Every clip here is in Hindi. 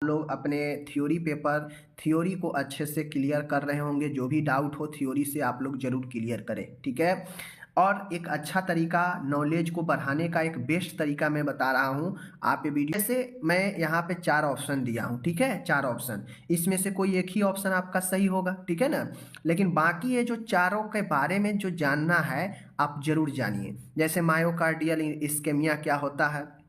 लोग अपने थ्योरी पेपर थ्योरी को अच्छे से क्लियर कर रहे होंगे। जो भी डाउट हो थ्योरी से आप लोग जरूर क्लियर करें, ठीक है। और एक अच्छा तरीका नॉलेज को बढ़ाने का एक बेस्ट तरीका मैं बता रहा हूँ। आप ये वीडियो जैसे मैं यहाँ पे 4 ऑप्शन दिया हूँ, ठीक है, 4 ऑप्शन, इसमें से कोई एक ही ऑप्शन आपका सही होगा, ठीक है ना। लेकिन बाकी ये जो चारों के बारे में जो जानना है आप जरूर जानिए। जैसे मायोकार्डियल इस्केमिया क्या होता है,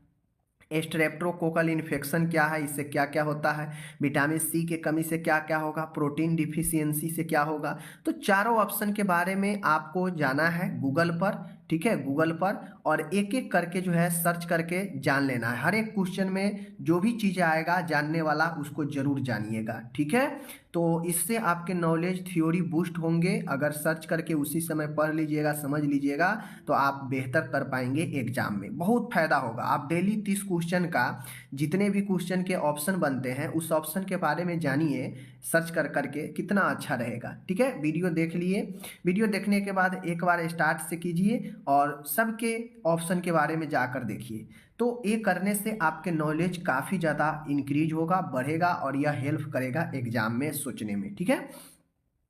स्ट्रेप्टोकोकल इन्फेक्शन क्या है, इससे क्या क्या होता है, विटामिन सी की कमी से क्या क्या होगा, प्रोटीन डिफिशियंसी से क्या होगा। तो चारों ऑप्शन के बारे में आपको जाना है गूगल पर, ठीक है, गूगल पर, और एक एक करके जो है सर्च करके जान लेना है। हर एक क्वेश्चन में जो भी चीज़ आएगा जानने वाला उसको जरूर जानिएगा, ठीक है। तो इससे आपके नॉलेज थ्योरी बूस्ट होंगे। अगर सर्च करके उसी समय पढ़ लीजिएगा, समझ लीजिएगा, तो आप बेहतर कर पाएंगे एग्जाम में, बहुत फायदा होगा। आप डेली 30 क्वेश्चन का जितने भी क्वेश्चन के ऑप्शन बनते हैं उस ऑप्शन के बारे में जानिए, सर्च कर करके, कितना अच्छा रहेगा, ठीक है। वीडियो देख लिए, वीडियो देखने के बाद एक बार स्टार्ट से कीजिए और सबके ऑप्शन के बारे में जाकर देखिए। तो ये करने से आपके नॉलेज काफ़ी ज़्यादा इंक्रीज होगा, बढ़ेगा, और यह हेल्प करेगा एग्जाम में सोचने में, ठीक है।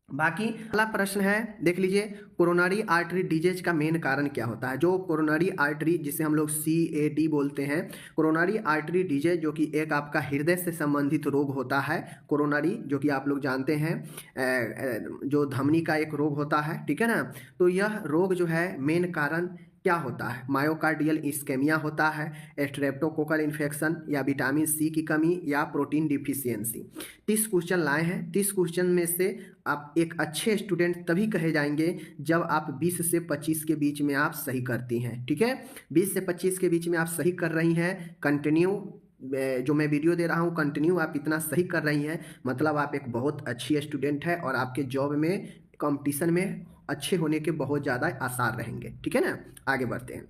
बाकी अगला प्रश्न है, देख लीजिए, कोरोनरी आर्टरी डिजीज का मेन कारण क्या होता है। जो कोरोनरी आर्टरी जिसे हम लोग CAD बोलते हैं, कोरोनरी आर्टरी डिजीज, जो कि एक आपका हृदय से संबंधित रोग होता है। कोरोनरी जो कि आप लोग जानते हैं जो धमनी का एक रोग होता है, ठीक है ना। तो यह रोग जो है मेन कारण क्या होता है, मायोकार्डियल इस्केमिया होता है, स्ट्रेप्टोकोकल इन्फेक्शन, या विटामिन सी की कमी, या प्रोटीन डिफिशियंसी। 30 क्वेश्चन लाए हैं। 30 क्वेश्चन में से आप एक अच्छे स्टूडेंट तभी कहे जाएंगे जब आप 20 से 25 के बीच में आप सही करती हैं, ठीक है। 20 से 25 के बीच में आप सही कर रही हैं, कंटिन्यू जो मैं वीडियो दे रहा हूँ कंटिन्यू आप इतना सही कर रही हैं, मतलब आप एक बहुत अच्छी स्टूडेंट है और आपके जॉब में कंपटीशन में अच्छे होने के बहुत ज़्यादा आसार रहेंगे, ठीक है ना। आगे बढ़ते हैं।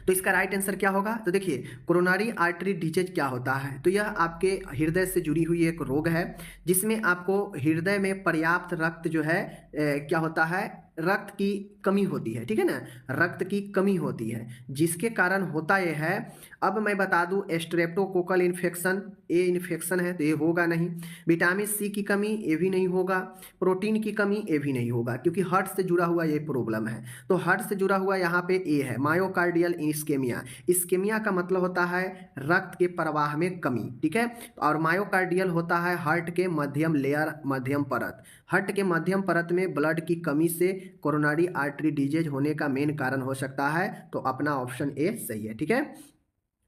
तो इसका राइट आंसर क्या होगा, तो देखिए, कोरोनरी आर्टरी डिजीज क्या होता है, तो यह आपके हृदय से जुड़ी हुई एक रोग है जिसमें आपको हृदय में पर्याप्त रक्त जो है क्या होता है, रक्त की कमी होती है, ठीक है ना, रक्त की कमी होती है, जिसके कारण होता यह है। अब मैं बता दूं, स्ट्रेप्टोकोकल इन्फेक्शन, ये इन्फेक्शन है तो ये होगा नहीं। विटामिन सी की कमी, ये भी नहीं होगा। प्रोटीन की कमी, ये भी नहीं होगा, क्योंकि हार्ट से जुड़ा हुआ ये प्रॉब्लम है। तो हार्ट से जुड़ा हुआ यहाँ पे ए है, मायोकार्डियल इस्केमिया। इस्केमिया का मतलब होता है रक्त के प्रवाह में कमी, ठीक है। और मायोकार्डियल होता है हार्ट के मध्यम लेयर, मध्यम परत। हार्ट के मध्यम परत में ब्लड की कमी से कोरोनरी आर्टरी डिजीज होने का मेन कारण हो सकता है। तो अपना ऑप्शन ए सही है, ठीक है।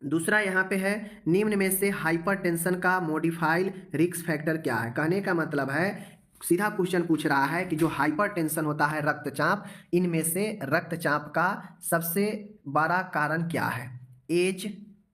दूसरा यहाँ पे है, निम्न में से हाइपरटेंशन का मॉडिफाइड रिस्क फैक्टर क्या है। कहने का मतलब है, सीधा क्वेश्चन पूछ रहा है कि जो हाइपरटेंशन होता है, रक्तचाप, इनमें से रक्तचाप का सबसे बड़ा कारण क्या है। एज,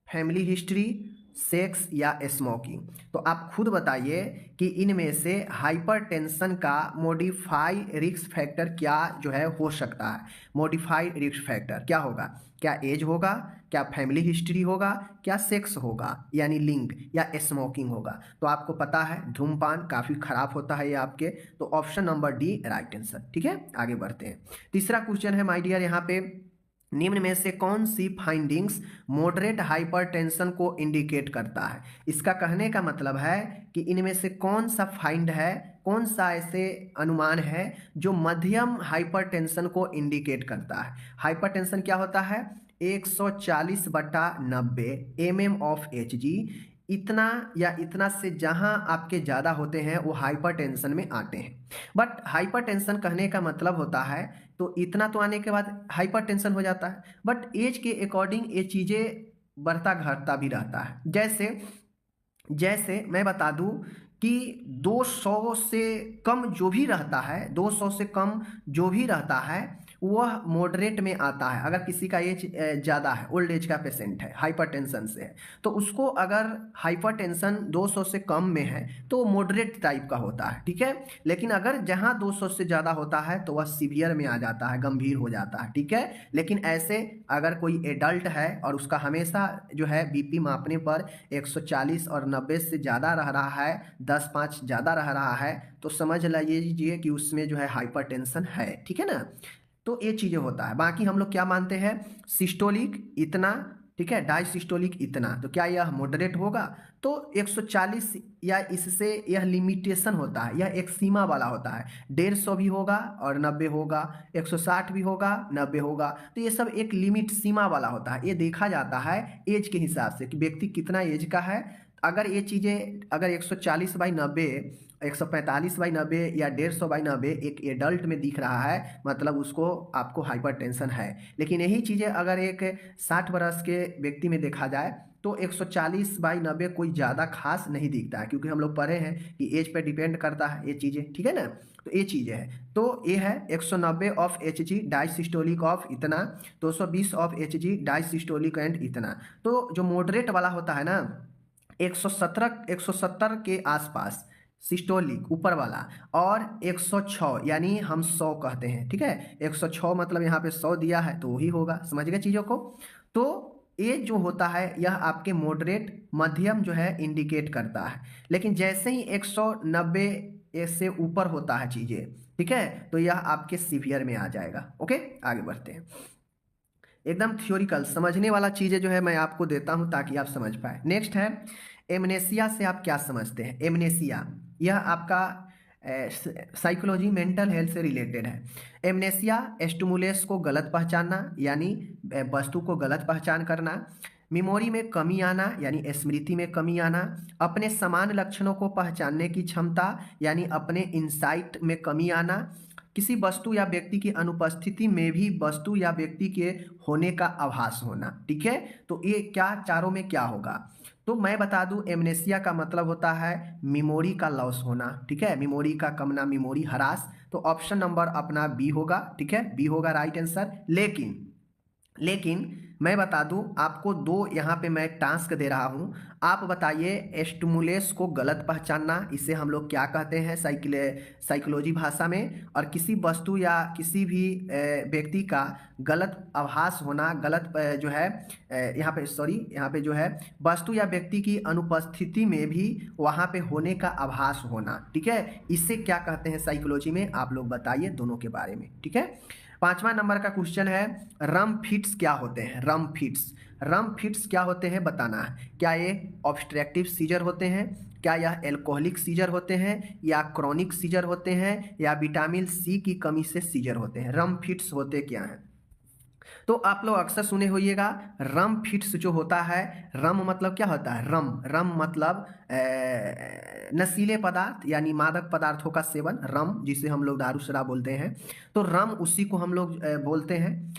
फैमिली हिस्ट्री, सेक्स, या स्मोकिंग। तो आप खुद बताइए कि इनमें से हाइपरटेंशन का मॉडिफाइड रिस्क फैक्टर क्या जो है हो सकता है। मॉडिफाइड रिस्क फैक्टर क्या होगा, क्या एज होगा, क्या फैमिली हिस्ट्री होगा, क्या सेक्स होगा यानी लिंग, या स्मोकिंग होगा। तो आपको पता है धूमपान काफ़ी खराब होता है ये आपके, तो option number D right answer, ठीक है। आगे बढ़ते हैं। तीसरा क्वेश्चन है माय डियर, यहाँ पे, निम्न में से कौन सी फाइंडिंग्स मॉडरेट हाइपरटेंशन को इंडिकेट करता है। इसका कहने का मतलब है कि इनमें से कौन सा फाइंड है, कौन सा ऐसे अनुमान है जो मध्यम हाइपरटेंशन को इंडिकेट करता है। हाइपरटेंशन क्या होता है, 140/90 mm/Hg। इतना या इतना से जहां आपके ज़्यादा होते हैं वो हाइपरटेंशन में आते हैं। बट हाइपरटेंशन कहने का मतलब होता है, तो इतना तो आने के बाद हाइपरटेंशन हो जाता है, बट एज के अकॉर्डिंग ये चीज़ें बढ़ता घटता भी रहता है। जैसे जैसे मैं बता दूं कि 200 से कम जो भी रहता है, 200 से कम जो भी रहता है वह मॉडरेट में आता है। अगर किसी का एज ज़्यादा है, ओल्ड एज का पेशेंट है, हाइपरटेंशन से है, तो उसको अगर हाइपरटेंशन 200 से कम में है तो मॉडरेट टाइप का होता है, ठीक है। लेकिन अगर जहाँ 200 से ज़्यादा होता है तो वह सीवियर में आ जाता है, गंभीर हो जाता है, ठीक है। लेकिन ऐसे अगर कोई एडल्ट है और उसका हमेशा जो है बीपी मापने पर 140 और 90 से ज़्यादा रह रहा है, 10/5 ज़्यादा रह रहा है, तो समझ लीजिए कि उसमें जो है हाइपरटेंशन है, ठीक है ना। तो ये चीज़ें होता है। बाकी हम लोग क्या मानते हैं, सिस्टोलिक इतना, ठीक है, डायसिस्टोलिक इतना, तो क्या यह मॉडरेट होगा? तो 140 या इससे यह लिमिटेशन होता है, यह एक सीमा वाला होता है। 150 भी होगा और 90 होगा, 160 भी होगा, 90 होगा, तो ये सब एक लिमिट सीमा वाला होता है। ये देखा जाता है एज के हिसाब से कि व्यक्ति कितना एज का है। अगर ये चीज़ें अगर 140/90, 145/90 या 150/90 एक एडल्ट में दिख रहा है, मतलब उसको आपको हाइपरटेंशन है। लेकिन यही चीज़ें अगर एक 60 वर्ष के व्यक्ति में देखा जाए तो 140/90 कोई ज़्यादा खास नहीं दिखता है, क्योंकि हम लोग पढ़े हैं कि एज पे डिपेंड करता है ये चीज़ें, ठीक है ना। तो ये चीज़ें है, तो ये है 190 ऑफ Hg डायसिस्टोलिक ऑफ इतना, 220 ऑफ Hg डायसिस्टोलिक एंड इतना। तो जो मॉडरेट वाला होता है ना 170 के आसपास सिस्टोलिक ऊपर वाला, और 106 यानी हम 100 कहते हैं, ठीक है। 106 मतलब यहाँ पे 100 दिया है तो वही होगा, समझ गए चीज़ों को। तो ये जो होता है यह आपके मॉडरेट मध्यम जो है इंडिकेट करता है। लेकिन जैसे ही 190 से ऊपर होता है चीज़ें, ठीक है, तो यह आपके सीवियर में आ जाएगा। ओके, आगे बढ़ते हैं। एकदम थ्योरिकल समझने वाला चीज़ें जो है मैं आपको देता हूं ताकि आप समझ पाए। नेक्स्ट है एमनेसिया से आप क्या समझते हैं? एमनेसिया यह आपका साइकोलॉजी मेंटल हेल्थ से रिलेटेड है। एमनेसिया स्टिमुलस को गलत पहचानना, यानी वस्तु को गलत पहचान करना, मेमोरी में कमी आना यानी स्मृति में कमी आना, अपने समान लक्षणों को पहचानने की क्षमता यानी अपने इंसाइट में कमी आना, किसी वस्तु या व्यक्ति की अनुपस्थिति में भी वस्तु या व्यक्ति के होने का आभास होना, ठीक है। तो ये क्या चारों में क्या होगा? तो मैं बता दूं एमनेसिया का मतलब होता है मेमोरी का लॉस होना, ठीक है, मेमोरी का कमना, मेमोरी हरास। तो ऑप्शन नंबर अपना बी होगा, ठीक है, बी होगा राइट आंसर। लेकिन मैं बता दूं आपको दो यहाँ पे मैं टास्क दे रहा हूँ। आप बताइए स्टिमुलस को गलत पहचानना इसे हम लोग क्या कहते हैं साइकोलॉजी भाषा में, और किसी वस्तु या किसी भी व्यक्ति का गलत आभास होना, गलत जो है यहाँ पे जो है वस्तु या व्यक्ति की अनुपस्थिति में भी वहाँ पे होने का आभास होना, ठीक है, इसे क्या कहते हैं साइकोलॉजी में? आप लोग बताइए दोनों के बारे में, ठीक है। 5वां नंबर का क्वेश्चन है रम फिट्स क्या होते हैं? रम फिट्स क्या होते हैं बताना है। क्या ये ऑब्स्ट्रक्टिव सीजर होते हैं, क्या यह एल्कोहलिक सीजर होते हैं, या क्रॉनिक सीजर होते हैं, या विटामिन सी की कमी से सीजर होते हैं? रम फिट्स होते क्या हैं? तो आप लोग अक्सर सुने होइएगा रम फिट्स जो होता है, रम मतलब क्या होता है? रम मतलब नशीले पदार्थ यानी मादक पदार्थों का सेवन, रम जिसे हम लोग दारू शराब बोलते हैं, तो रम उसी को हम लोग बोलते हैं।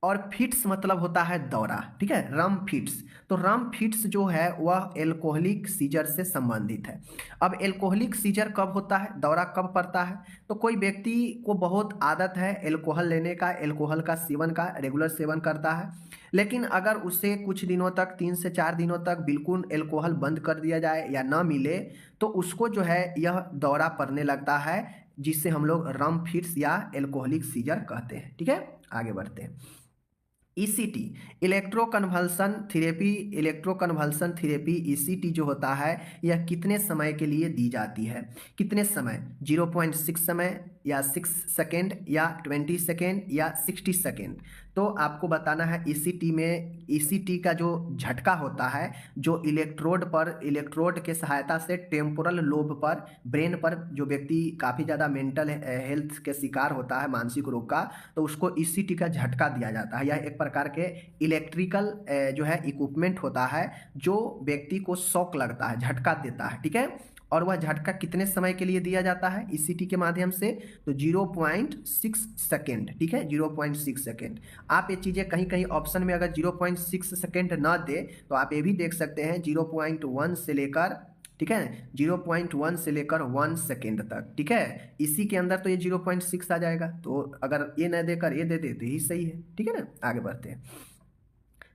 और फिट्स मतलब होता है दौरा, ठीक है, रम फिट्स। तो रम फिट्स जो है वह एल्कोहलिक सीजर से संबंधित है। अब एल्कोहलिक सीजर कब होता है, दौरा कब पड़ता है? तो कोई व्यक्ति को बहुत आदत है एल्कोहल लेने का, एल्कोहल का सेवन का रेगुलर सेवन करता है, लेकिन अगर उसे कुछ दिनों तक 3 से 4 दिनों तक बिल्कुल एल्कोहल बंद कर दिया जाए या ना मिले तो उसको जो है यह दौरा पड़ने लगता है, जिससे हम लोग रम फिट्स या एल्कोहलिक सीजर कहते हैं, ठीक है। आगे बढ़ते हैं। ECT इलेक्ट्रोकन्वल्सन थेरेपी ECT जो होता है यह कितने समय के लिए दी जाती है? कितने समय? 0.6 समय, या 6 सेकेंड, या 20 सेकेंड, या 60 सेकेंड? तो आपको बताना है ECT का जो झटका होता है, जो इलेक्ट्रोड के सहायता से टेम्पोरल लोब पर, ब्रेन पर, जो व्यक्ति काफ़ी ज़्यादा मेंटल हेल्थ के शिकार होता है, मानसिक रोग का, तो उसको ECT का झटका दिया जाता है। यह एक प्रकार के इलेक्ट्रिकल जो है इक्विपमेंट होता है जो व्यक्ति को शॉक लगता है, झटका देता है, ठीक है। और वह झटका कितने समय के लिए दिया जाता है ECT के माध्यम से? तो 0.6 सेकेंड, ठीक है, 0.6 सेकेंड। आप ये चीज़ें कहीं कहीं ऑप्शन में अगर 0.6 सेकेंड ना दे तो आप ये भी देख सकते हैं 0.1 से लेकर, ठीक है, 0.1 से लेकर 1 सेकेंड तक, ठीक है। इसी के अंदर तो ये 0.6 आ जाएगा, तो अगर ये न देकर ये दे दे तो यही सही है, ठीक है ना। आगे बढ़ते हैं।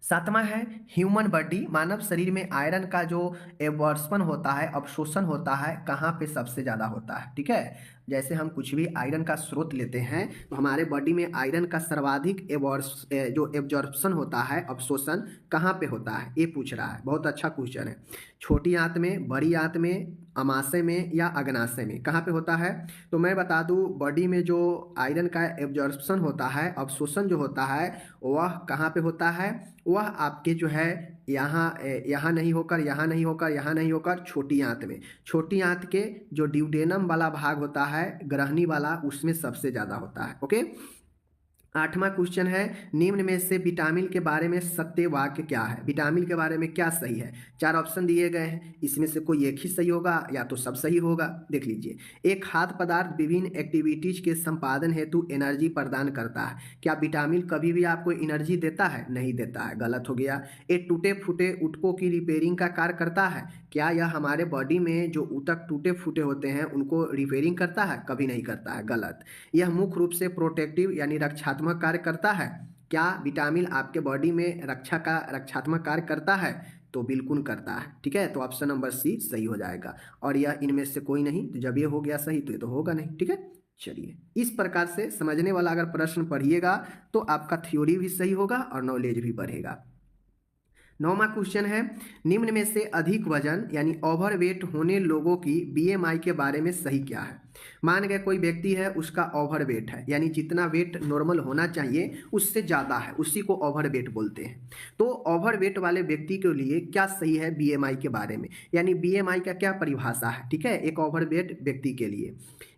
7वां है ह्यूमन बॉडी, मानव शरीर में आयरन का जो एब्जॉर्प्शन होता है, अवशोषण होता है, कहाँ पे सबसे ज़्यादा होता है, ठीक है। जैसे हम कुछ भी आयरन का स्रोत लेते हैं तो हमारे बॉडी में आयरन का सर्वाधिक जो एब्जॉर्प्शन होता है, अवशोषण कहाँ पे होता है, ये पूछ रहा है। बहुत अच्छा क्वेश्चन है। छोटी आंत में, बड़ी आंत में, अमाशय में या अग्नाशय में, कहाँ पे होता है? तो मैं बता दूं, बॉडी में जो आयरन का एब्जॉर्प्शन होता है, अवशोषण जो होता है, वह कहाँ पे होता है? वह आपके जो है यहाँ नहीं होकर, यहाँ नहीं होकर, यहाँ नहीं होकर, छोटी आंत में, छोटी आंत के जो ड्यूडेनम वाला भाग होता है, ग्रहणी वाला, उसमें सबसे ज़्यादा होता है। ओके। 8वां क्वेश्चन है, निम्न में से विटामिन के बारे में सत्य वाक्य क्या है? विटामिन के बारे में क्या सही है? 4 ऑप्शन दिए गए हैं, इसमें से कोई एक ही सही होगा या तो सब सही होगा। देख लीजिए, एक खाद्य पदार्थ विभिन्न एक्टिविटीज के संपादन हेतु एनर्जी प्रदान करता है। क्या विटामिन कभी भी आपको एनर्जी देता है? नहीं देता है, गलत हो गया। एक टूटे फूटे ऊतकों की रिपेयरिंग का कार्य करता है। क्या यह हमारे बॉडी में जो ऊतक टूटे फूटे होते हैं उनको रिपेयरिंग करता है? कभी नहीं करता है, गलत। यह मुख्य रूप से प्रोटेक्टिव यानी रक्षात्मक कार्य करता है। क्या विटामिन आपके बॉडी में रक्षात्मक कार्य करता है? तो बिल्कुल करता है। ठीक है, तो ऑप्शन नंबर सी सही हो जाएगा। और यह इनमें से कोई नहीं, तो जब ये हो गया सही तो ये तो होगा नहीं। ठीक है, चलिए, इस प्रकार से समझने वाला अगर प्रश्न पढ़िएगा तो आपका थ्योरी भी सही होगा और नॉलेज भी बढ़ेगा। 9वां क्वेश्चन है, निम्न में से अधिक वजन यानी ओवरवेट होने लोगों की बीएमआई के बारे में सही क्या है? मान गए कोई व्यक्ति है, उसका ओवरवेट है, यानी जितना वेट नॉर्मल होना चाहिए उससे ज़्यादा है, उसी को ओवरवेट बोलते हैं। तो ओवरवेट वाले व्यक्ति के लिए क्या सही है बीएमआई के बारे में, यानी बीएमआई का क्या परिभाषा है? ठीक है, एक ओवरवेट व्यक्ति के लिए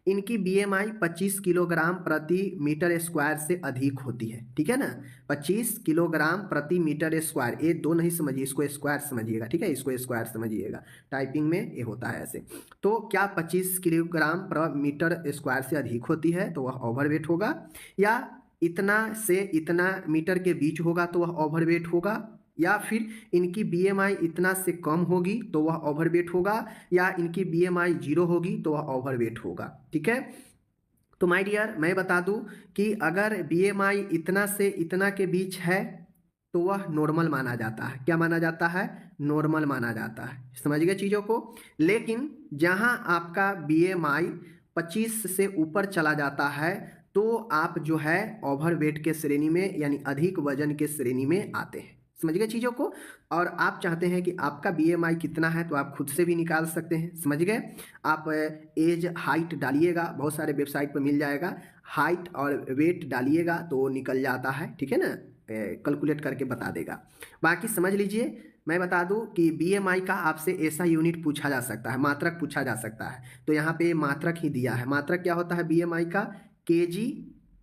इनकी बीएमआई 25 किलोग्राम प्रति मीटर स्क्वायर से अधिक होती है। ठीक है ना, 25 किलोग्राम प्रति मीटर स्क्वायर, ये दो नहीं समझिए, इसको स्क्वायर समझिएगा। ठीक है, इसको स्क्वायर समझिएगा, टाइपिंग में ये होता है ऐसे। तो क्या 25 किलोग्राम प्रति मीटर स्क्वायर से अधिक होती है तो वह ओवरवेट होगा, या इतना से इतना मीटर के बीच होगा तो वह ओवरवेट होगा, या फिर इनकी बीएमआई इतना से कम होगी तो वह ओवरवेट होगा, या इनकी बीएमआई 0 होगी तो वह ओवरवेट होगा। ठीक है, तो माय डियर, मैं बता दूं कि अगर बीएमआई इतना से इतना के बीच है तो वह नॉर्मल माना जाता है। क्या माना जाता है? नॉर्मल माना जाता है। समझ गए चीज़ों को। लेकिन जहां आपका बीएमआई 25 से ऊपर चला जाता है तो आप जो है ओवरवेट के श्रेणी में यानी अधिक वजन के श्रेणी में आते हैं। समझ गए चीज़ों को। और आप चाहते हैं कि आपका बीएमआई कितना है तो आप खुद से भी निकाल सकते हैं। समझ गए। आप एज हाइट डालिएगा, बहुत सारे वेबसाइट पर मिल जाएगा, हाइट और वेट डालिएगा तो निकल जाता है। ठीक है ना, कैलकुलेट करके बता देगा। बाकी समझ लीजिए, मैं बता दूं कि बीएमआई का आपसे ऐसा यूनिट पूछा जा सकता है, मात्रक पूछा जा सकता है, तो यहाँ पे मात्रक ही दिया है। मात्रक क्या होता है बीएमआई का? केजी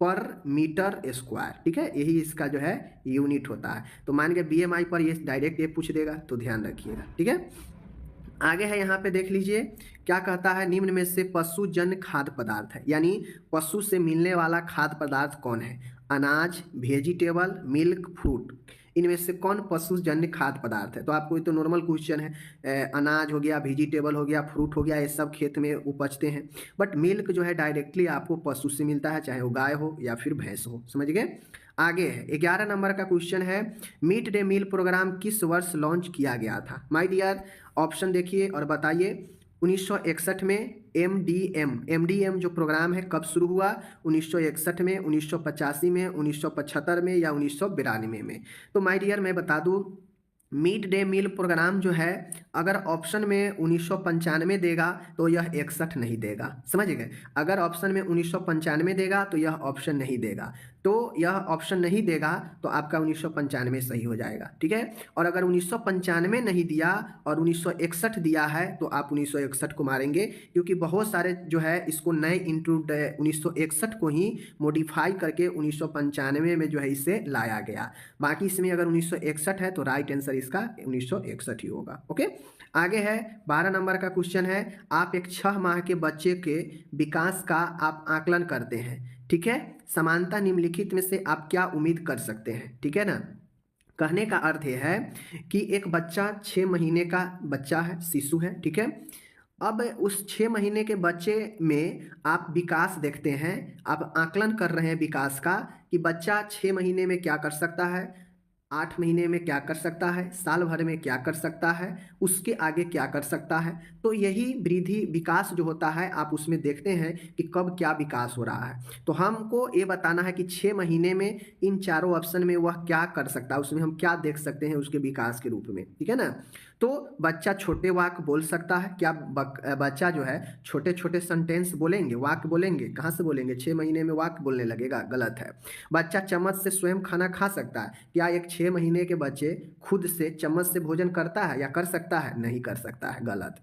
पर मीटर स्क्वायर। ठीक है, यही इसका जो है यूनिट होता है। तो मान के बीएमआई पर ये डायरेक्ट ये पूछ देगा, तो ध्यान रखिएगा। ठीक है, आगे है यहाँ पे देख लीजिए क्या कहता है, निम्न में से पशुजन्य खाद्य पदार्थ है, यानी पशु से मिलने वाला खाद्य पदार्थ कौन है? अनाज, वेजिटेबल, मिल्क, फ्रूट, इनमें से कौन पशुजन्य खाद्य पदार्थ है? तो आपको ये तो नॉर्मल क्वेश्चन है, अनाज हो गया, वेजिटेबल हो गया, फ्रूट हो गया, ये सब खेत में उपजते हैं। बट मिल्क जो है डायरेक्टली आपको पशु से मिलता है, चाहे वो गाय हो या फिर भैंस हो। समझ गए। आगे है 11 नंबर का क्वेश्चन है, मिड डे मील प्रोग्राम किस वर्ष लॉन्च किया गया था? माय डियर, ऑप्शन देखिए और बताइए। 1961 में एमडीएम जो प्रोग्राम है कब शुरू हुआ? 1961 में, 1985 में, 1975 में, या 1992 में? तो माय डियर, मैं बता दूं, मिड डे मील प्रोग्राम जो है अगर ऑप्शन में 1995 देगा तो यह 61 नहीं देगा। समझ गए। अगर ऑप्शन में 1995 देगा तो यह ऑप्शन नहीं देगा, तो यह ऑप्शन नहीं देगा तो आपका 1995 सही हो जाएगा। ठीक है, और अगर 1995 नहीं दिया और 1961 दिया है तो आप 1961 को मारेंगे, क्योंकि बहुत सारे जो है इसको नए इंटू 1961 को ही मॉडिफाई करके 1995 में जो है इसे लाया गया। बाकी इसमें अगर 1961 है तो राइट आंसर इसका 1961 ही होगा। ओके, आगे है 12 नंबर का क्वेश्चन है, आप एक 6 माह के बच्चे के विकास का आप आकलन करते हैं। ठीक है, समानता निम्नलिखित में से आप क्या उम्मीद कर सकते हैं? ठीक है ना, कहने का अर्थ यह है कि एक बच्चा 6 महीने का बच्चा है, शिशु है। ठीक है, अब उस 6 महीने के बच्चे में आप विकास देखते हैं, आप आकलन कर रहे हैं विकास का कि बच्चा 6 महीने में क्या कर सकता है, 8 महीने में क्या कर सकता है, साल भर में क्या कर सकता है, उसके आगे क्या कर सकता है। तो यही वृद्धि विकास जो होता है आप उसमें देखते हैं कि कब क्या विकास हो रहा है। तो हमको ये बताना है कि 6 महीने में इन चारों ऑप्शन में वह क्या कर सकता है, उसमें हम क्या देख सकते हैं उसके विकास के रूप में। ठीक है ना, तो बच्चा छोटे वाक्य बोल सकता है। क्या बच्चा जो है छोटे छोटे सेंटेंस बोलेंगे, वाक्य बोलेंगे? कहाँ से बोलेंगे? 6 महीने में वाक्य बोलने लगेगा? गलत है। बच्चा चम्मच से स्वयं खाना खा सकता है? क्या एक 6 महीने के बच्चे खुद से चम्मच से भोजन करता है या कर सकता है? नहीं कर सकता है, गलत।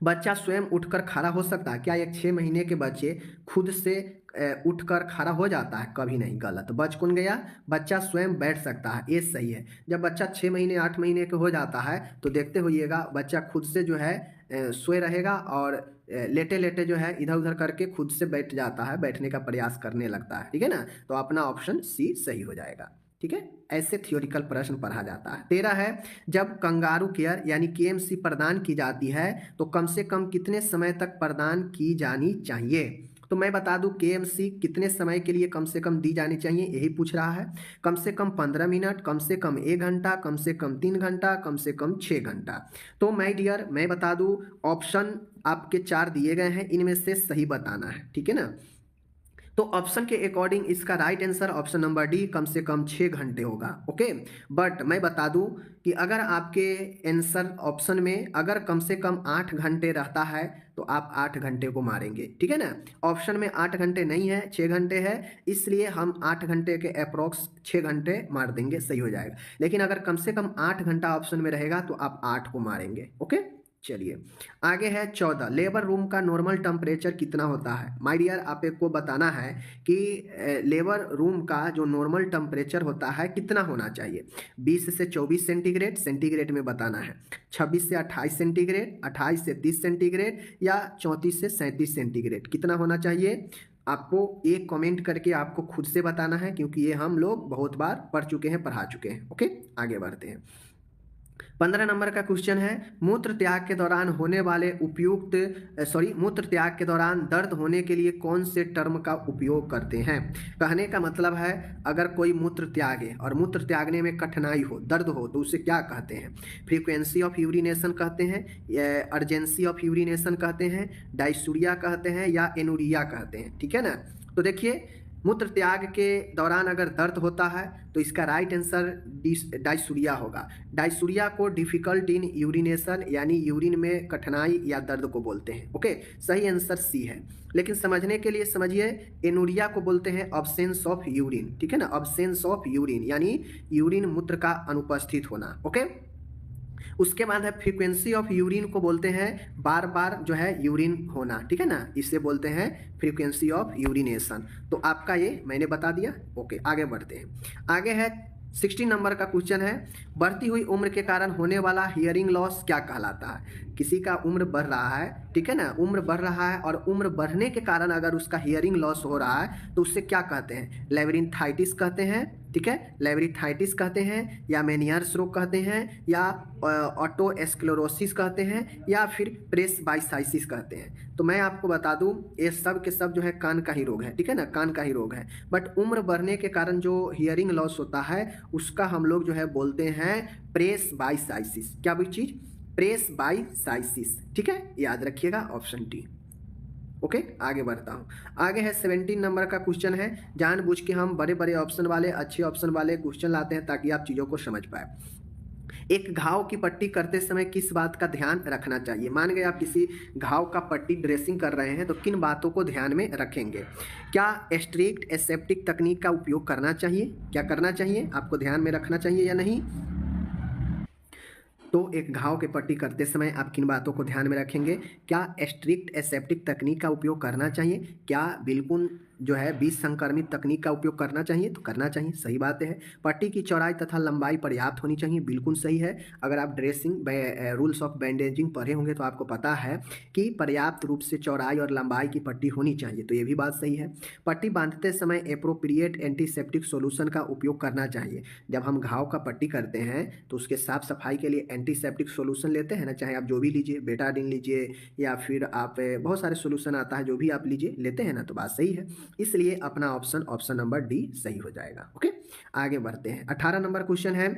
बच्चा स्वयं उठकर खड़ा हो सकता है? क्या एक 6 महीने के बच्चे खुद से उठकर खड़ा हो जाता है? कभी नहीं, गलत। बच कौन गया? बच्चा स्वयं बैठ सकता है, ये सही है। जब बच्चा 6 महीने 8 महीने के हो जाता है तो देखते होइएगा बच्चा खुद से जो है सोए रहेगा और लेटे लेटे जो है इधर उधर करके खुद से बैठ जाता है, बैठने का प्रयास करने लगता है। ठीक है ना? तो अपना ऑप्शन सी सही हो जाएगा। ठीक है, ऐसे थियोरिकल प्रश्न पढ़ा जाता है। 13 है, जब कंगारू केयर यानी केएमसी प्रदान की जाती है तो कम से कम कितने समय तक प्रदान की जानी चाहिए? तो मैं बता दूं केएमसी कितने समय के लिए कम से कम दी जानी चाहिए, यही पूछ रहा है। कम से कम 15 मिनट, कम से कम 1 घंटा, कम से कम 3 घंटा, कम से कम 6 घंटा। तो माय डियर मैं बता दूं ऑप्शन आपके 4 दिए गए हैं, इनमें से सही बताना है। ठीक है ना? तो ऑप्शन के अकॉर्डिंग इसका right answer option number D कम से कम 6 घंटे होगा। ओके, बट मैं बता दूं कि अगर आपके आंसर ऑप्शन में अगर कम से कम 8 घंटे रहता है तो आप 8 घंटे को मारेंगे। ठीक है ना? ऑप्शन में 8 घंटे नहीं है, 6 घंटे है, इसलिए हम 8 घंटे के अप्रॉक्स 6 घंटे मार देंगे, सही हो जाएगा। लेकिन अगर कम से कम 8 घंटा ऑप्शन में रहेगा तो आप 8 को मारेंगे। ओके, चलिए आगे है 14, लेबर रूम का नॉर्मल टेम्परेचर कितना होता है? माय डियर आप एक को बताना है कि लेबर रूम का जो नॉर्मल टेम्परेचर होता है कितना होना चाहिए। 20 से 24 सेंटीग्रेड, सेंटीग्रेड में बताना है। 26 से 28 सेंटीग्रेड, 28 से 30 सेंटीग्रेड, या 34 से 37 सेंटीग्रेड, कितना होना चाहिए? आपको एक कमेंट करके आपको खुद से बताना है, क्योंकि ये हम लोग बहुत बार पढ़ चुके हैं, पढ़ा चुके हैं। ओके, आगे बढ़ते हैं। 15 नंबर का क्वेश्चन है, मूत्र त्याग के दौरान होने वाले मूत्र त्याग के दौरान दर्द होने के लिए कौन से टर्म का उपयोग करते हैं? कहने का मतलब है अगर कोई मूत्र त्यागे और मूत्र त्यागने में कठिनाई हो, दर्द हो, तो उसे क्या कहते हैं? फ्रीक्वेंसी ऑफ यूरिनेशन कहते हैं, अर्जेंसी ऑफ यूरिनेशन कहते हैं, डायसूरिया कहते हैं, या एनुरिया कहते हैं। ठीक है ना? तो देखिए मूत्र त्याग के दौरान अगर दर्द होता है तो इसका राइट आंसर डायसूरिया होगा। डायसूरिया को डिफिकल्ट इन यूरिनेशन यानी यूरिन में कठिनाई या दर्द को बोलते हैं। ओके, सही आंसर सी है। लेकिन समझने के लिए समझिए, एनुरिया को बोलते हैं अब्सेंस ऑफ यूरिन। ठीक है ना? अब्सेंस ऑफ यूरिन यानी यूरिन मूत्र का अनुपस्थित होना। ओके, उसके बाद है फ्रीक्वेंसी ऑफ यूरिन को बोलते हैं बार बार जो है यूरिन होना। ठीक है ना? इसे बोलते हैं फ्रीक्वेंसी ऑफ यूरिनेशन। तो आपका ये मैंने बता दिया। ओके, आगे बढ़ते हैं। आगे है 16 नंबर का क्वेश्चन है, बढ़ती हुई उम्र के कारण होने वाला हियरिंग लॉस क्या कहलाता है? किसी का उम्र बढ़ रहा है, ठीक है ना, उम्र बढ़ रहा है और उम्र बढ़ने के कारण अगर उसका हियरिंग लॉस हो रहा है तो उससे क्या कहते हैं? लेबरिंथाइटिस कहते हैं। ठीक है, लेबरिंथाइटिस कहते हैं, या मेनियर्स रोग कहते हैं, या ऑटोस्क्लेरोसिस कहते हैं, या फिर प्रेसबाइसाइसिस कहते हैं। तो मैं आपको बता दूं ये सब के सब जो है कान का ही रोग है। ठीक है ना? कान का ही रोग है, बट उम्र बढ़ने के कारण जो हियरिंग लॉस होता है उसका हम लोग जो है बोलते हैं प्रेसबाइसाइसिस। क्या भी चीज? प्रेसबाइसाइसिस। ठीक है, याद रखिएगा ऑप्शन डी। ओके, आगे बढ़ता हूँ। आगे है 17 नंबर का क्वेश्चन है, जानबूझ के हम बड़े बड़े ऑप्शन वाले, अच्छे ऑप्शन वाले क्वेश्चन लाते हैं ताकि आप चीज़ों को समझ पाए। एक घाव की पट्टी करते समय किस बात का ध्यान रखना चाहिए? मान गए आप किसी घाव का पट्टी ड्रेसिंग कर रहे हैं तो किन बातों को ध्यान में रखेंगे? क्या स्ट्रिक्ट एसेप्टिक तकनीक का उपयोग करना चाहिए? क्या करना चाहिए? आपको ध्यान में रखना चाहिए या नहीं? तो एक घाव के पट्टी करते समय आप किन बातों को ध्यान में रखेंगे? क्या स्ट्रिक्ट एसेप्टिक तकनीक का उपयोग करना चाहिए? क्या बिल्कुल जो है बीज संक्रमित तकनीक का उपयोग करना चाहिए? तो करना चाहिए, सही बात है। पट्टी की चौड़ाई तथा लंबाई पर्याप्त होनी चाहिए, बिल्कुल सही है। अगर आप ड्रेसिंग रूल्स ऑफ बैंडेजिंग पढ़े होंगे तो आपको पता है कि पर्याप्त रूप से चौड़ाई और लंबाई की पट्टी होनी चाहिए, तो ये भी बात सही है। पट्टी बांधते समय एप्रोप्रिएट एंटीसेप्टिक सोल्यूशन का उपयोग करना चाहिए। जब हम घाव का पट्टी करते हैं तो उसके साफ सफाई के लिए एंटीसेप्टिक सोल्यूशन लेते हैं ना, चाहे आप जो भी लीजिए, बेटाडिन लीजिए या फिर आप बहुत सारे सोल्यूशन आता है, जो भी आप लीजिए, लेते हैं ना, तो बात सही है। इसलिए अपना ऑप्शन नंबर डी सही हो जाएगा। ओके, आगे बढ़ते हैं। 18 नंबर क्वेश्चन है,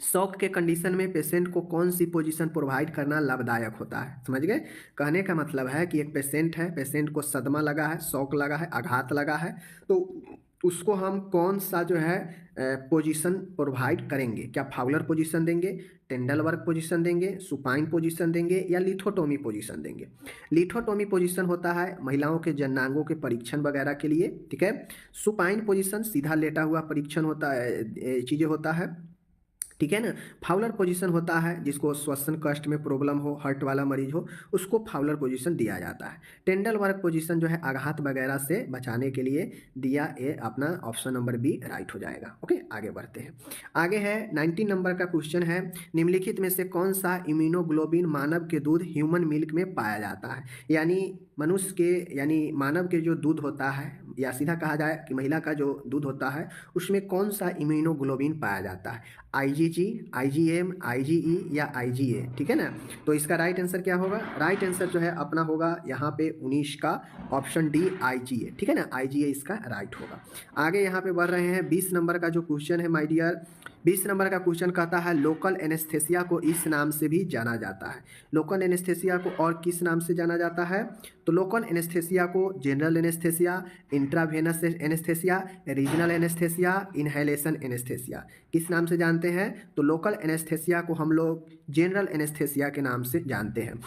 शॉक के कंडीशन में पेशेंट को कौन सी पोजीशन प्रोवाइड करना लाभदायक होता है? समझ गए? कहने का मतलब है कि एक पेशेंट है, पेशेंट को सदमा लगा है, शॉक लगा है, आघात लगा है, तो उसको हम कौन सा जो है पोजीशन प्रोवाइड करेंगे, क्या फाउलर पोजीशन देंगे, टेंडलवर्क पोजीशन देंगे, सुपाइन पोजीशन देंगे या लिथोटोमी पोजीशन देंगे। लिथोटोमी पोजीशन होता है महिलाओं के जननांगों के परीक्षण वगैरह के लिए, ठीक है। सुपाइन पोजीशन सीधा लेटा हुआ परीक्षण होता है, चीज़ें होता है, ठीक है ना। फाउलर पोजीशन होता है जिसको श्वसन कष्ट में प्रॉब्लम हो, हार्ट वाला मरीज हो, उसको फाउलर पोजीशन दिया जाता है। टेंडल वर्क पोजीशन जो है आघात वगैरह से बचाने के लिए दिया, ये अपना ऑप्शन नंबर बी राइट हो जाएगा। ओके, आगे बढ़ते हैं। आगे है 19 नंबर का क्वेश्चन है, निम्नलिखित में से कौन सा इम्यूनोग्लोबिन मानव के दूध ह्यूमन मिल्क में पाया जाता है। यानी मनुष्य के, यानी मानव के जो दूध होता है, या सीधा कहा जाए कि महिला का जो दूध होता है, उसमें कौन सा इम्यूनोग्लोबिन पाया जाता है, IgG, IgM, IgE या IgA, ठीक है ना। तो इसका राइट आंसर क्या होगा, राइट आंसर जो है अपना होगा यहाँ पे 19 का ऑप्शन डी IgA, ठीक है ना, IgA इसका राइट होगा। आगे यहाँ पे बढ़ रहे हैं 20 नंबर का जो क्वेश्चन है माय डियर, 20 नंबर का क्वेश्चन कहता है लोकल एनेस्थेसिया को इस नाम से भी जाना जाता है। लोकल एनेस्थेसिया को और किस नाम से जाना जाता है, तो लोकल एनेस्थेसिया को general anaesthesia, intravenous anaesthesia, regional anaesthesia, inhalation anaesthesia, किस नाम से जानते हैं, तो लोकल एनेस्थेसिया को हम लोग जनरल एनेस्थेसिया के नाम से जानते हैं।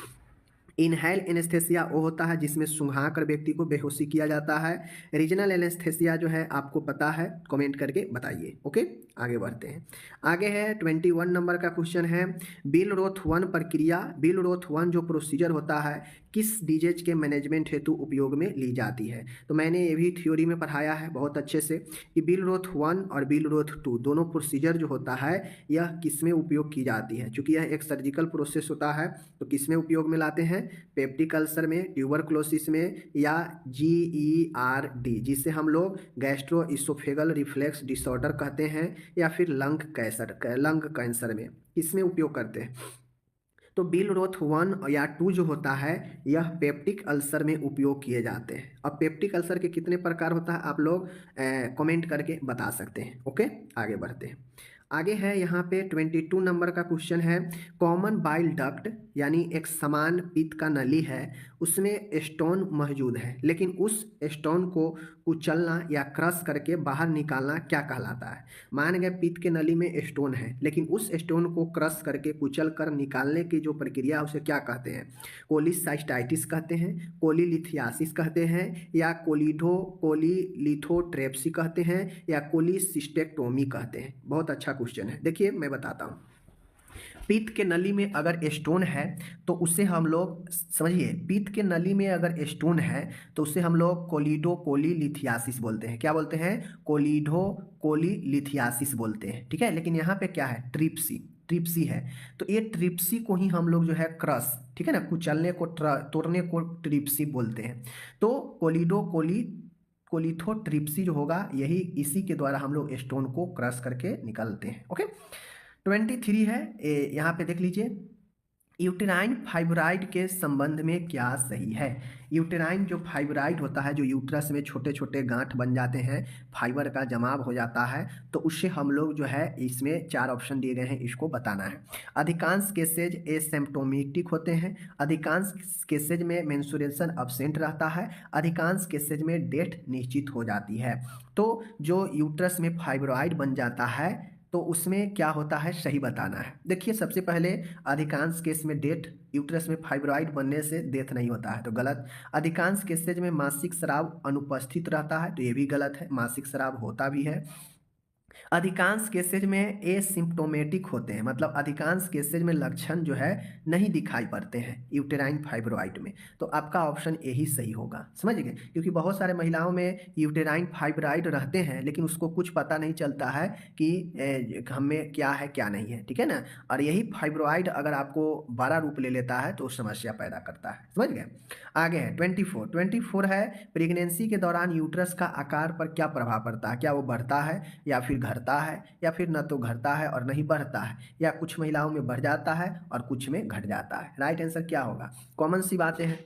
इनहेल एनेस्थेसिया वो होता है जिसमें सूंघा कर व्यक्ति को बेहोशी किया जाता है। रीजनल एनेस्थेसिया जो है आपको पता है, कमेंट करके बताइए। ओके, आगे बढ़ते हैं। आगे है 21 नंबर का क्वेश्चन है, बिल रोथ 1 प्रक्रिया, बिल रोथ 1 जो प्रोसीजर होता है किस डिजीज के मैनेजमेंट हेतु उपयोग में ली जाती है। तो मैंने ये भी थ्योरी में पढ़ाया है बहुत अच्छे से कि बिल रोथ 1 और बिल रोथ 2 दोनों प्रोसीजर जो होता है यह किस में उपयोग की जाती है। चूँकि यह एक सर्जिकल प्रोसेस होता है तो किस में उपयोग में लाते हैं, पेप्टिक अल्सर में, ट्यूबरक्लोसिस में, या GERD जिसे हम लोग गैस्ट्रो इसोफेगल रिफ्लेक्स डिसऑर्डर कहते हैं, या फिर लंग कैंसर में इसमें उपयोग करते हैं। तो बिल रोथ 1 या 2 जो होता है यह पेप्टिक अल्सर में उपयोग किए जाते हैं। अब पेप्टिक अल्सर के कितने प्रकार होता है आप लोग कमेंट करके बता सकते हैं। ओके, आगे बढ़ते हैं। आगे है यहाँ पे 22 नंबर का क्वेश्चन है, कॉमन बाइल डक्ट यानी एक समान पित्त का नली है, उसमें स्टोन मौजूद है, लेकिन उस स्टोन को कुचलना या क्रश करके बाहर निकालना क्या कहलाता है। मान गए पित्त के नली में स्टोन है, लेकिन उस स्टोन को क्रश करके कुचल कर निकालने की जो प्रक्रिया है उसे क्या कहते हैं, कोलिसाइस्टाइटिस कहते हैं, कोलीलिथियासिस कहते हैं, या कोलीलिथोट्रेप्सी कहते हैं, या कोलिसिस्टेक्टोमी कहते हैं। बहुत अच्छा क्वेश्चन है, देखिए मैं बताता हूँ। पित्त के नली में अगर स्टोन है तो उसे हम लोग, समझिए, पित्त के नली में अगर स्टोन है तो उसे हम लोग कोलिडोकोलीलिथियासिस बोलते हैं। क्या बोलते हैं, कोलिडोकोलीलिथियासिस बोलते हैं, ठीक है। लेकिन यहाँ पे क्या है, ट्रिप्सी है, तो ये ट्रिप्सी को ही हम लोग जो है क्रश, ठीक है ना, कुचलने को, तोड़ने को ट्रिप्सी बोलते हैं। तो कोलिथोट्रिप्सी जो होगा यही, इसी के द्वारा हम लोग स्टोन को क्रश करके निकालते हैं। ओके, 23 है, यहाँ पे देख लीजिए, यूटेराइन फाइब्राइड के संबंध में क्या सही है। यूटेराइन जो फाइब्राइड होता है, जो यूट्रस में छोटे छोटे गांठ बन जाते हैं, फाइबर का जमाव हो जाता है, तो उससे हम लोग जो है, इसमें 4 ऑप्शन दिए गए हैं, इसको बताना है। अधिकांश केसेज एसिम्प्टोमेटिक होते हैं, अधिकांश केसेज में मेंस्ट्रुएशन अब्सेंट रहता है, अधिकांश केसेज में डेथ निश्चित हो जाती है। तो जो यूट्रस में फाइब्रॉइड बन जाता है तो उसमें क्या होता है, सही बताना है। देखिए, सबसे पहले अधिकांश केस में डेथ, यूट्रस में फाइब्रॉइड बनने से डेथ नहीं होता है, तो गलत। अधिकांश केसेज में मासिक स्राव अनुपस्थित रहता है, तो ये भी गलत है, मासिक स्राव होता भी है। अधिकांश केसेज में एसिम्प्टोमेटिक होते हैं, मतलब अधिकांश केसेज में लक्षण जो है नहीं दिखाई पड़ते हैं यूटेराइन फाइब्रॉइड में, तो आपका ऑप्शन यही सही होगा, समझ गए। क्योंकि बहुत सारे महिलाओं में यूटेराइन फाइब्रॉइड रहते हैं लेकिन उसको कुछ पता नहीं चलता है कि हमें क्या है क्या नहीं है, ठीक है ना। और यही फाइब्रॉइड अगर आपको बड़ा रूप ले लेता है तो समस्या पैदा करता है, समझ गए। आगे है 24 है, प्रेगनेंसी के दौरान यूट्रस का आकार पर क्या प्रभाव पड़ता है, क्या वो बढ़ता है या फिर घटता है, या फिर न तो घटता है और नहीं बढ़ता है, या कुछ महिलाओं में बढ़ जाता है और कुछ में घट जाता है। राइट आंसर क्या होगा, कॉमन सी बातें हैं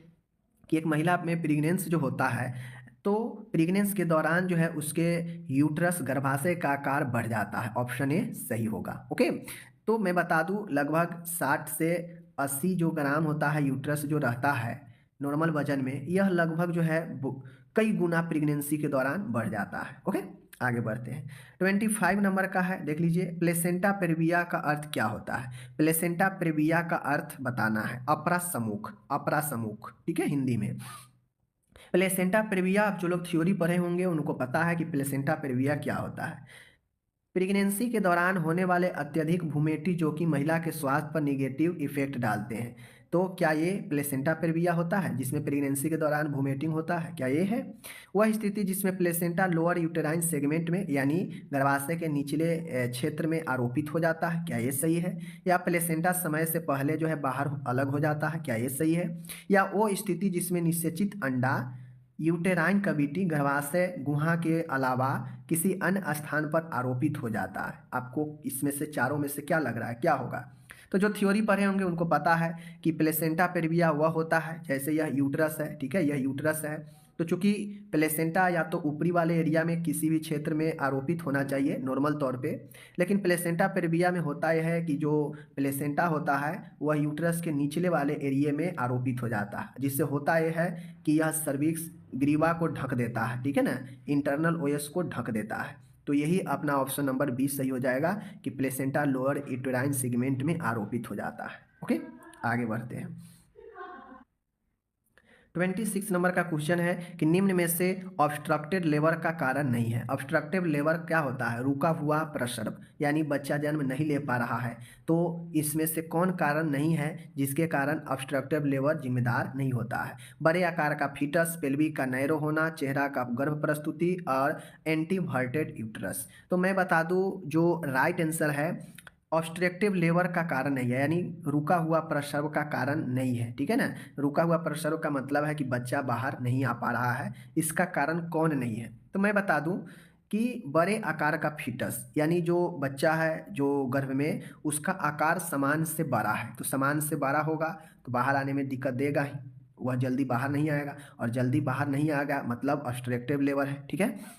कि एक महिला में प्रेगनेंस जो होता है तो प्रेगनेंस के दौरान जो है उसके यूट्रस गर्भाशय का आकार बढ़ जाता है, ऑप्शन ए सही होगा। ओके, तो मैं बता दूं लगभग 60 से 80 जो ग्राम होता है यूट्रस जो रहता है नॉर्मल वजन में, यह लगभग जो है कई गुना प्रेगनेंसी के दौरान बढ़ जाता है। ओके, आगे बढ़ते हैं। 25 नंबर का है, देख लीजिए, प्लेसेंटा प्रेविया का अर्थ क्या होता है। प्लेसेंटा प्रेविया का अर्थ बताना है अपरासमुख, अपरासमुख, ठीक है, हिंदी में। प्लेसेंटा प्रेविया, आप जो लोग थ्योरी पढ़े होंगे उनको पता है कि प्लेसेंटा प्रेविया क्या होता है। प्रेगनेंसी के दौरान होने वाले अत्यधिक वोमेटिंग जो कि महिला के स्वास्थ्य पर निगेटिव इफेक्ट डालते हैं। तो क्या ये प्लेसेंटा प्रेविया होता है जिसमें प्रेगनेंसी के दौरान वोमेटिंग होता है? क्या ये है वह स्थिति जिसमें प्लेसेंटा लोअर यूटेराइन सेगमेंट में यानी गर्भाशय के निचले क्षेत्र में आरोपित हो जाता है? क्या ये सही है? या प्लेसेंटा समय से पहले जो है बाहर अलग हो जाता है? क्या ये सही है? या वो स्थिति जिसमें निषेचित अंडा यूटेराइन कैविटी गर्भाशय गुहा के अलावा किसी अन्य स्थान पर आरोपित हो जाता है? आपको इसमें से चारों में से क्या लग रहा है, क्या होगा? तो जो थ्योरी पढ़े होंगे उनको पता है कि प्लेसेंटा प्रेविया वह होता है, जैसे यह यूट्रस है, ठीक है, यह यूट्रस है, तो चूंकि प्लेसेंटा या तो ऊपरी वाले एरिया में किसी भी क्षेत्र में आरोपित होना चाहिए नॉर्मल तौर पे, लेकिन प्लेसेंटा प्रेविया में होता यह है कि जो प्लेसेंटा होता है वह यूट्रस के निचले वाले एरिया में आरोपित हो जाता है, जिससे होता यह है कि यह सर्विक्स ग्रीवा को ढक देता है, ठीक है ना, इंटरनल ओएस को ढक देता है। तो यही अपना ऑप्शन नंबर 20 सही हो जाएगा कि प्लेसेंटा लोअर यूटेराइन सेगमेंट में आरोपित हो जाता है। ओके, आगे बढ़ते हैं। 26 नंबर का क्वेश्चन है कि निम्न में से ऑब्स्ट्रक्टेड लेबर का कारण नहीं है। ऑब्स्ट्रक्टिव लेबर क्या होता है? रुका हुआ प्रसव, यानी बच्चा जन्म नहीं ले पा रहा है। तो इसमें से कौन कारण नहीं है जिसके कारण ऑब्स्ट्रक्टिव लेबर जिम्मेदार नहीं होता है? बड़े आकार का फीटस, पेल्विक का नैरो होना, चेहरा का गर्भ प्रस्तुति और एंटीवर्टेड यूट्रस। तो मैं बता दूं जो राइट आंसर है ऑब्स्ट्रक्टिव लेबर का कारण नहीं है, यानी रुका हुआ प्रसव का कारण नहीं है, ठीक है ना। रुका हुआ प्रसव का मतलब है कि बच्चा बाहर नहीं आ पा रहा है, इसका कारण कौन नहीं है? तो मैं बता दूं कि बड़े आकार का फीटस, यानी जो बच्चा है जो गर्भ में, उसका आकार समान से बड़ा है, तो समान से बड़ा होगा तो बाहर आने में दिक्कत देगा ही, वह जल्दी बाहर नहीं आएगा, और जल्दी बाहर नहीं आएगा मतलब ऑब्स्ट्रक्टिव लेबर है, ठीक है।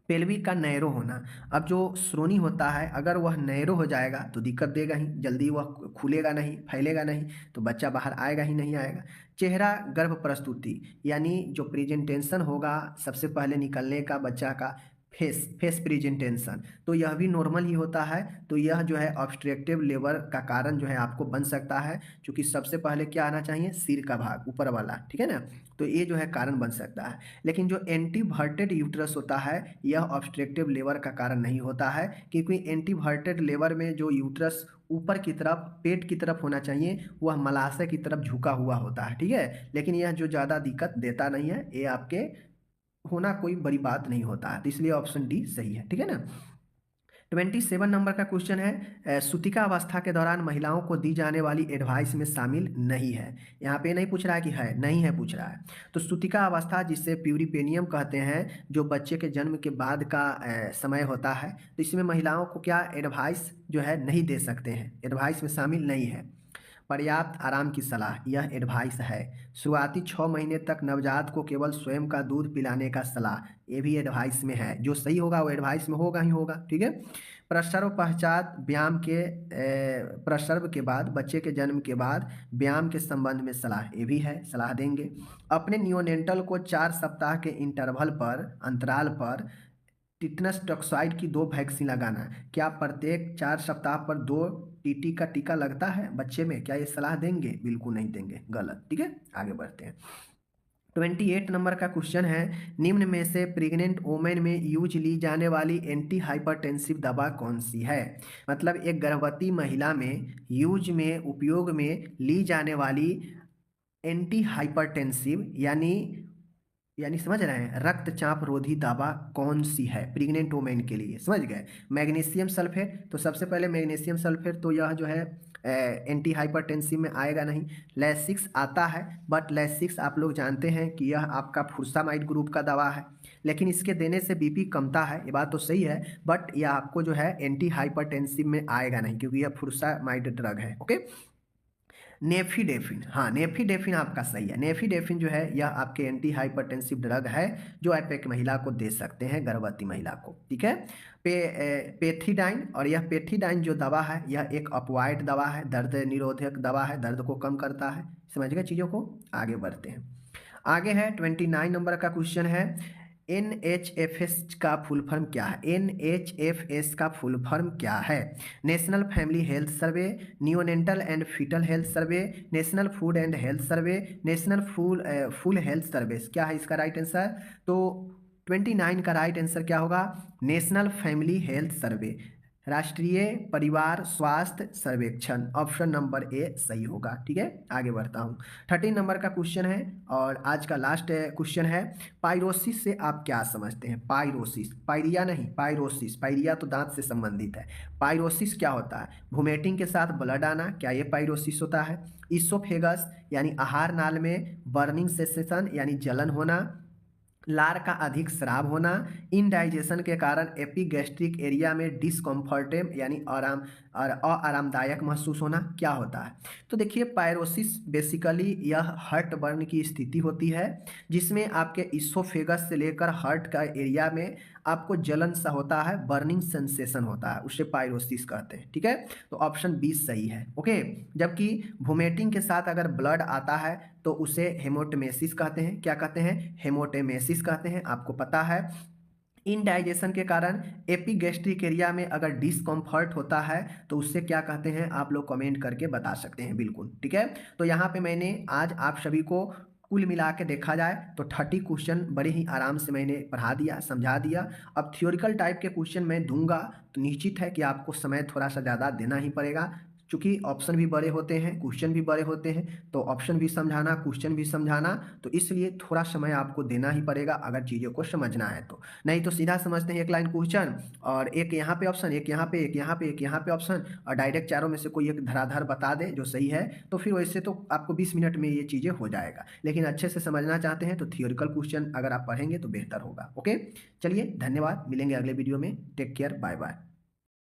पेल्विक का नैरो होना, अब जो श्रोणि होता है अगर वह नैरो हो जाएगा तो दिक्कत देगा ही, जल्दी वह खुलेगा नहीं, फैलेगा नहीं, तो बच्चा बाहर आएगा ही नहीं आएगा। चेहरा गर्भ प्रस्तुति, यानी जो प्रेजेंटेशन होगा सबसे पहले निकलने का बच्चा का फेस प्रेजेंटेशन, तो यह भी नॉर्मल ही होता है। तो यह जो है ऑब्स्ट्रक्टिव लेबर का कारण जो है आपको बन सकता है, क्योंकि सबसे पहले क्या आना चाहिए? सिर का भाग ऊपर वाला, ठीक है ना, तो ये जो है कारण बन सकता है। लेकिन जो एंटीवर्टेड यूट्रस होता है यह ऑब्स्ट्रक्टिव लेबर का कारण नहीं होता है, क्योंकि एंटीवर्टेड लेबर में जो यूट्रस ऊपर की तरफ पेट की तरफ होना चाहिए वह मलाशय की तरफ झुका हुआ होता है, ठीक है। लेकिन यह जो ज़्यादा दिक्कत देता नहीं है, ये आपके होना कोई बड़ी बात नहीं होता है, तो इसलिए ऑप्शन डी सही है, ठीक है ना। 27 नंबर का क्वेश्चन है सूतिका अवस्था के दौरान महिलाओं को दी जाने वाली एडवाइस में शामिल नहीं है। यहाँ पे नहीं पूछ रहा है कि है, नहीं है पूछ रहा है। तो सूतिका अवस्था जिसे प्यूरिपेनियम कहते हैं, जो बच्चे के जन्म के बाद का समय होता है, तो इसमें महिलाओं को क्या एडवाइस जो है नहीं दे सकते हैं, एडवाइस में शामिल नहीं है। पर्याप्त आराम की सलाह, यह एडवाइस है। शुरुआती 6 महीने तक नवजात को केवल स्वयं का दूध पिलाने का सलाह, ये भी एडवाइस में है। जो सही होगा वो एडवाइस में होगा ही होगा, ठीक है। प्रसव पश्चात व्यायाम के प्रसव के बाद, बच्चे के जन्म के बाद व्यायाम के संबंध में सलाह, ये भी है, सलाह देंगे। अपने नियोनेंटल को 4 सप्ताह के इंटरवल पर, अंतराल पर टिटनस टॉक्साइड की 2 वैक्सीन लगाना। क्या प्रत्येक 4 सप्ताह पर 2 टीटी का टीका लगता है बच्चे में? क्या ये सलाह देंगे? बिल्कुल नहीं देंगे, गलत, ठीक है। आगे बढ़ते हैं। 28 नंबर का क्वेश्चन है निम्न में से प्रेग्नेंट वोमेन में यूज ली जाने वाली एंटी हाइपरटेंसिव दवा कौन सी है? मतलब एक गर्भवती महिला में यूज में, उपयोग में ली जाने वाली एंटी हाइपरटेंसिव यानी समझ रहे हैं, रक्तचाप रोधी दवा कौन सी है प्रेग्नेंट वोमेन के लिए? समझ गए। मैग्नीशियम सल्फेट, तो सबसे पहले मैग्नीशियम सल्फेट तो यह जो है एंटी हाइपरटेंसिव में आएगा नहीं। लैसिक्स आता है, बट लैसिक्स आप लोग जानते हैं कि यह आपका फुरसामाइड ग्रुप का दवा है, लेकिन इसके देने से बीपी कमता है, ये बात तो सही है, बट यह आपको जो है एंटी हाइपरटेंसिव में आएगा नहीं, क्योंकि यह फुरसामाइड ड्रग है। ओके। नेफिडेफिन, हाँ नेफिडेफिन आपका सही है। नेफिडेफिन जो है यह आपके एंटी हाइपरटेंसिव ड्रग है जो आप एक महिला को दे सकते हैं, गर्भवती महिला को, ठीक है। पेथिडाइन, और यह पेथिडाइन जो दवा है यह एक अपवाइड दवा है, दर्द निरोधक दवा है, दर्द को कम करता है। समझ गए चीज़ों को, आगे बढ़ते हैं। आगे है 29 नंबर का क्वेश्चन है, NHFS का फुल फॉर्म क्या है? NHFS का फुल फॉर्म क्या है? National family health survey, neonatal and foetal health survey, national food and health survey, national full health service. क्या है इसका राइट आंसर? तो 29 का राइट आंसर क्या होगा? नेशनल फैमिली हेल्थ सर्वे, राष्ट्रीय परिवार स्वास्थ्य सर्वेक्षण। ऑप्शन नंबर ए सही होगा। ठीक है, आगे बढ़ता हूँ। 13 नंबर का क्वेश्चन है और आज का लास्ट क्वेश्चन है, पाइरोसिस से आप क्या समझते हैं? पाइरोसिस, पायरिया नहीं, पाइरोसिस। पायरिया तो दांत से संबंधित है। पाइरोसिस क्या होता है? वोमिटिंग के साथ ब्लड आना, क्या ये पाइरोसिस होता है? इसोफेगस यानी आहार नाल में बर्निंग सेंसेशन यानी जलन होना, लार का अधिक स्राव होना, इनडाइजेशन के कारण एपिगैस्ट्रिक एरिया में डिस्कम्फर्टेम यानी आरामदायक महसूस होना, क्या होता है? तो देखिए, पायरोसिस बेसिकली यह हार्ट बर्न की स्थिति होती है जिसमें आपके इसोफेगस से लेकर हार्ट का एरिया में आपको जलन सा होता है, बर्निंग सेंसेशन होता है, उसे पायरोसिस कहते हैं। ठीक है, तो ऑप्शन बी सही है। ओके, जबकि वोमिटिंग के साथ अगर ब्लड आता है तो उसे हेमोटेमेसिस कहते हैं। क्या कहते हैं? हेमोटेमेसिस कहते हैं, आपको पता है। इनडाइजेशन के कारण एपिगैस्ट्रिक एरिया में अगर डिस्कम्फर्ट होता है तो उससे क्या कहते हैं, आप लोग कमेंट करके बता सकते हैं। बिल्कुल ठीक है, तो यहाँ पे मैंने आज आप सभी को कुल मिला के देखा जाए तो 30 क्वेश्चन बड़े ही आराम से मैंने पढ़ा दिया, समझा दिया। अब थियोरिकल टाइप के क्वेश्चन मैं दूंगा तो निश्चित है कि आपको समय थोड़ा सा ज़्यादा देना ही पड़ेगा, क्योंकि ऑप्शन भी बड़े होते हैं, क्वेश्चन भी बड़े होते हैं, तो ऑप्शन भी समझाना, क्वेश्चन भी समझाना, तो इसलिए थोड़ा समय आपको देना ही पड़ेगा अगर चीज़ों को समझना है तो। नहीं तो सीधा समझते हैं एक लाइन क्वेश्चन और एक यहाँ पे ऑप्शन, एक यहाँ पे, एक यहाँ पे, एक यहाँ पे ऑप्शन, और डायरेक्ट चारों में से कोई एक धराधर बता दे जो सही है, तो फिर वैसे तो आपको 20 मिनट में ये चीज़ें हो जाएगा। लेकिन अच्छे से समझना चाहते हैं तो थियोरिकल क्वेश्चन अगर आप पढ़ेंगे तो बेहतर होगा। ओके, चलिए धन्यवाद, मिलेंगे अगले वीडियो में। Take care, bye bye.